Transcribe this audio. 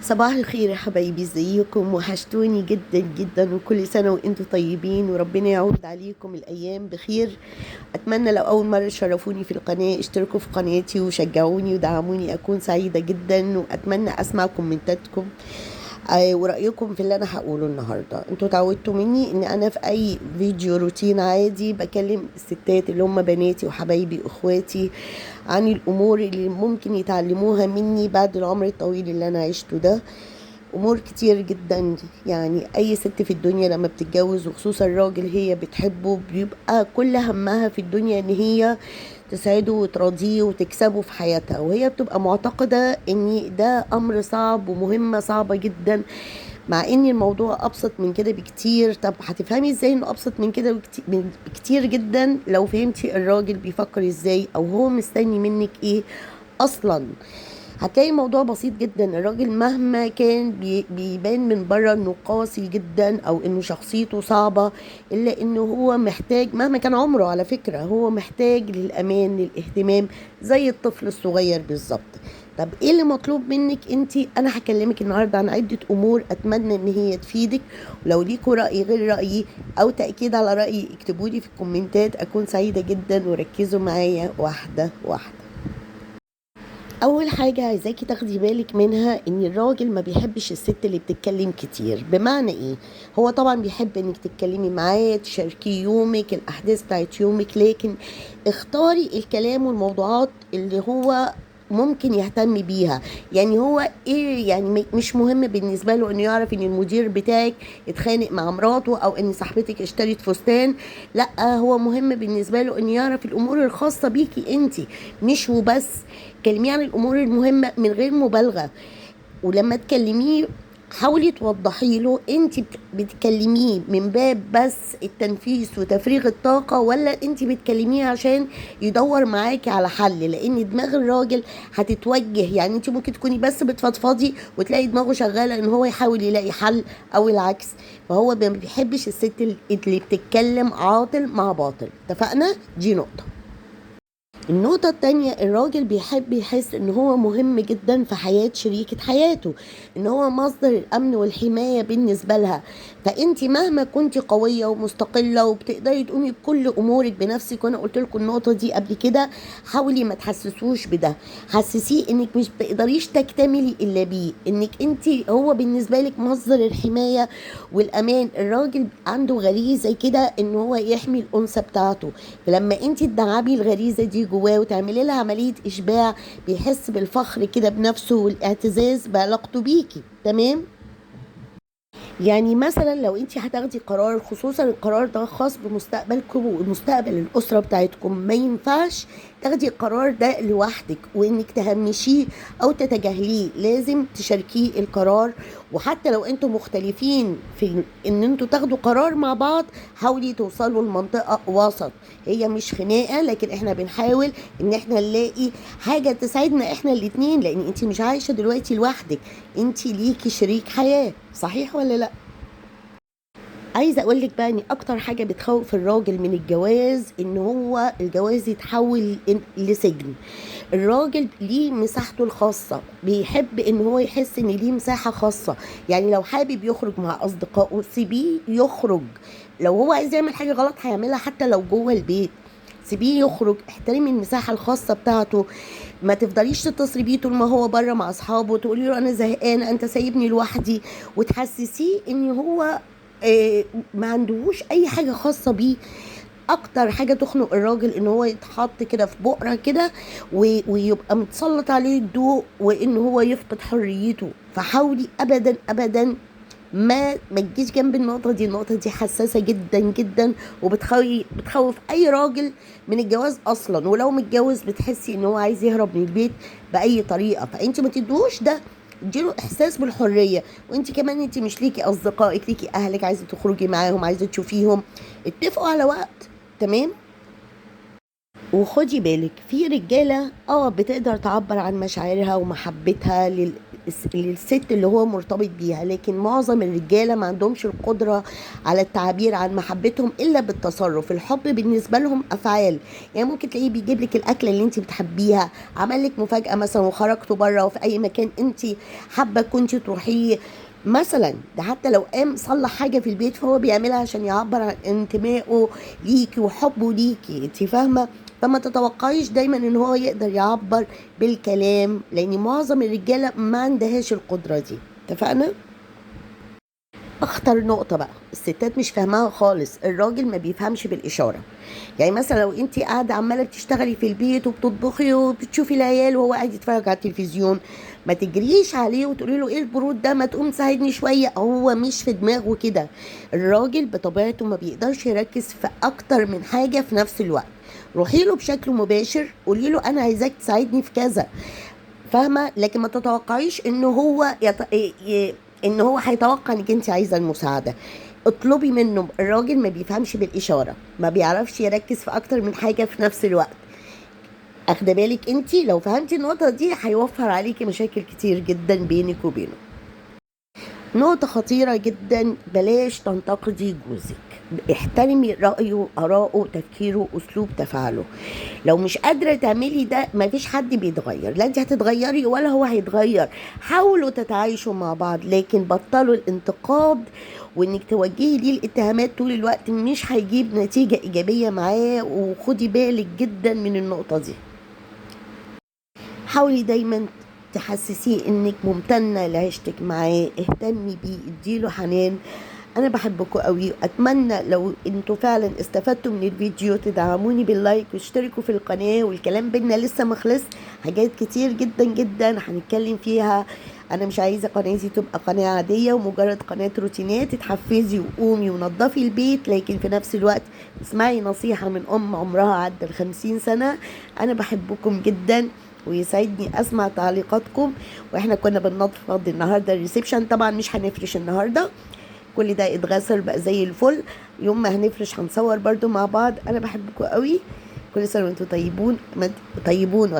صباح الخير يا حبايبي، ازيكم؟ وحشتوني جدا جدا، وكل سنة وانتم طيبين، وربنا يعود عليكم الأيام بخير. أتمنى لو أول مرة تشرفوني في القناة اشتركوا في قناتي وشجعوني ودعموني، أكون سعيدة جدا. وأتمنى أسمع كومنتاتكم ورأيكم في اللي أنا هقوله النهاردة. انتوا تعودتوا مني ان انا في اي فيديو روتين عادي بكلم الستات اللي هم بناتي وحبايبي واخواتي عن الامور اللي ممكن يتعلموها مني بعد العمر الطويل اللي انا عشته ده. امور كتير جدا. يعني اي ست في الدنيا لما بتتجوز، وخصوصا الراجل هي بتحبه، بيبقى كل همها في الدنيا ان هي تسعده وتراضيه وتكسبه في حياتها، وهي بتبقى معتقدة ان ده امر صعب ومهمة صعبة جدا، مع ان الموضوع ابسط من كده بكتير. طب هتفهمي ازاي انه ابسط من كده بكتير جدا لو فهمتي الراجل بيفكر ازاي او هو مستني منك ايه اصلا. هتلاقي الموضوع بسيط جدا. الراجل مهما كان بيبان من بره انه قاسي جدا او انه شخصيته صعبة، الا انه هو محتاج، مهما كان عمره على فكرة، هو محتاج للامان للاهتمام زي الطفل الصغير بالظبط. طب ايه اللي مطلوب منك انتي؟ انا هكلمك النهارده عن عدة امور اتمنى ان هي تفيدك. ولو ليكوا رأي غير رأيي او تأكيد على رأيي اكتبولي في الكومنتات، اكون سعيدة جدا. وركزوا معايا واحدة واحدة. اول حاجة عايزاكي تاخدي بالك منها ان الراجل ما بيحبش الست اللي بتتكلم كتير. بمعنى ايه؟ هو طبعا بيحب انك تتكلمي معاه، تشاركي يومك، الاحداث بتاعت يومك، لكن اختاري الكلام والموضوعات اللي هو ممكن يهتم بيها. يعني هو ايه؟ يعني مش مهم بالنسبه له انه يعرف ان المدير بتاعك اتخانق مع مراته او ان صاحبتك اشترت فستان. لا، هو مهم بالنسبه له انه يعرف الامور الخاصه بيكي انتي، مش وبس. كلميه عن الامور المهمه من غير مبالغه. ولما تكلميه حاولي توضحي له انت بتكلميه من باب بس التنفيس وتفريغ الطاقة، ولا انت بتكلميه عشان يدور معاكي على حل. لان دماغ الراجل هتتوجه، يعني انت ممكن تكوني بس بتفضفضي وتلاقي دماغه شغالة ان هو يحاول يلاقي حل او العكس. فهو ما بيحبش الست اللي بتتكلم عاطل مع باطل. اتفقنا؟ دي نقطة. النقطة التانية، الراجل بيحب يحس ان هو مهم جدا في حياة شريكة حياته، ان هو مصدر الامن والحماية بالنسبة لها. فانت مهما كنت قوية ومستقلة وبتقدري تقومي بكل امورك بنفسك، وانا قلت لكم النقطة دي قبل كده، حاولي ما تحسسوش بده. حسسيه انك مش بتقدريش تكتملي الا بيه، انك انت هو بالنسبة لك مصدر الحماية والامان. الراجل عنده غريزة كده ان هو يحمي الانثى بتاعته، فلما انت تدعبي الغريزه دي جواه وتعملي لها عمليه اشباع، بيحس بالفخر كده بنفسه والاعتزاز بعلاقته بيكي. تمام؟ يعني مثلا لو انت هتاخدي قرار، خصوصا القرار ده خاص بمستقبلكم ومستقبل الاسره بتاعتكم، ما ينفعش تاخدي القرار ده لوحدك وانك تهمشيه او تتجاهليه. لازم تشاركيه القرار. وحتى لو انتم مختلفين في ان انتوا تاخدوا قرار مع بعض، حاولي توصلوا لمنطقه وسط. هي مش خناقه، لكن احنا بنحاول ان احنا نلاقي حاجه تساعدنا احنا الاتنين، لان انت مش عايشه دلوقتي لوحدك، انت ليكي شريك حياه. صحيح ولا لا؟ عايزه اقول لك بقى ان اكتر حاجه بتخوف الراجل من الجواز ان هو الجواز يتحول لسجن. الراجل ليه مساحته الخاصه، بيحب ان هو يحس ان ليه مساحه خاصه. يعني لو حابب يخرج مع اصدقائه سيبيه يخرج. لو هو عايز يعمل حاجه غلط هيعملها حتى لو جوه البيت، سيبيه يخرج. احترمي المساحه الخاصه بتاعته. ما تفضليش تتصلي بيه طول ما هو بره مع اصحابه وتقولي له انا زهقانه انت سايبني لوحدي، وتحسسيه ان هو ما عندهوش اي حاجه خاصه بيه. اكتر حاجه تخنق الراجل ان هو يتحط كده في بؤره كده ويبقى متسلط عليه الضوء وان هو يفقد حريته. فحاولي ابدا ابدا ما تجيش جنب النقطة دي. النقطة دي حساسة جدا جدا، بتخوف اي راجل من الجواز اصلا. ولو متجوز بتحسي ان هو عايز يهرب من البيت باي طريقة، فانت ما تدوش ده. اديله احساس بالحرية. وانت كمان انت مش ليكي اصدقائك، ليكي اهلك، عايزة تخرجي معاهم، عايزة تشوفيهم، اتفقوا على وقت. تمام؟ وخدي بالك، في رجالة بتقدر تعبر عن مشاعرها ومحبتها للست اللي هو مرتبط بيها. لكن معظم الرجالة ما عندهمش القدرة على التعبير عن محبتهم إلا بالتصرف. الحب بالنسبة لهم أفعال. يعني ممكن تلاقيه بيجيب لك الأكلة اللي انت بتحبيها، عمل لك مفاجأة مثلا وخرجتوا بره وفي أي مكان انت حابة كنت تروحيه مثلا. ده حتى لو قام صلح حاجة في البيت فهو بيعملها عشان يعبر عن انتمائه ليكي وحبه ليكي، انت فاهمة؟ فما تتوقعيش دايما ان هو يقدر يعبر بالكلام، لان معظم الرجالة ما عندهاش القدرة دي. اتفقنا؟ اخطر نقطة بقى الستات مش فاهماها خالص، الراجل ما بيفهمش بالاشارة. يعني مثلا لو انت قاعدة عمالة بتشتغلي في البيت وبتطبخي وبتشوفي العيال وهو قاعد يتفرج على التلفزيون، ما تجريش عليه وتقولي له ايه البرود ده، ما تقوم تساعدني شوية. هو مش في دماغه كده. الراجل بطبيعته ما بيقدرش يركز في اكتر من حاجة في نفس الوقت. روحي له بشكل مباشر، قولي له انا عايزاك تساعدني في كذا، فاهمه؟ لكن ما تتوقعيش ان هو ان هو هيتوقع انك انت عايزه المساعده. اطلبي منه. الراجل ما بيفهمش بالاشاره، ما بيعرفش يركز في اكتر من حاجه في نفس الوقت. اخده بالك؟ انت لو فهمتي النقطه دي هيوفر عليكي مشاكل كتير جدا بينك وبينه. نقطة خطيرة جدا، بلاش تنتقدي جوزك. احترمي رأيه، آراءه، تفكيره، أسلوب تفاعله. لو مش قادرة تعملي ده مفيش حد بيتغير، لا انت هتتغيري ولا هو هيتغير. حاولوا تتعايشوا مع بعض، لكن بطلوا الانتقاد وانك توجهي ليه الاتهامات طول الوقت، مش هيجيب نتيجة إيجابية معاه. وخدي بالك جدا من النقطة دي. حاولي دايما تحسسيه انك ممتنة لعيشتك معاه، اهتمي بيه، اديله حنان. انا بحبكم قوي، اتمنى لو انتوا فعلا استفدتوا من الفيديو تدعموني باللايك واشتركوا في القناة. والكلام بينا لسه مخلص، حاجات كتير جدا جدا هنتكلم فيها. انا مش عايزة قناتي تبقى قناة عادية ومجرد قناة روتينات. اتحفزي وقومي ونظفي البيت، لكن في نفس الوقت اسمعي نصيحة من عمرها عدى 50 سنة. انا بحبكم جدا ويسعدني اسمع تعليقاتكم. واحنا كنا بننفض النهارده الريسبشن، طبعا مش هنفرش النهارده، كل ده اتغسل بقى زي الفل. يوم ما هنفرش هنصور برضو مع بعض. انا بحبكم قوي، كل سنه وانتم طيبون.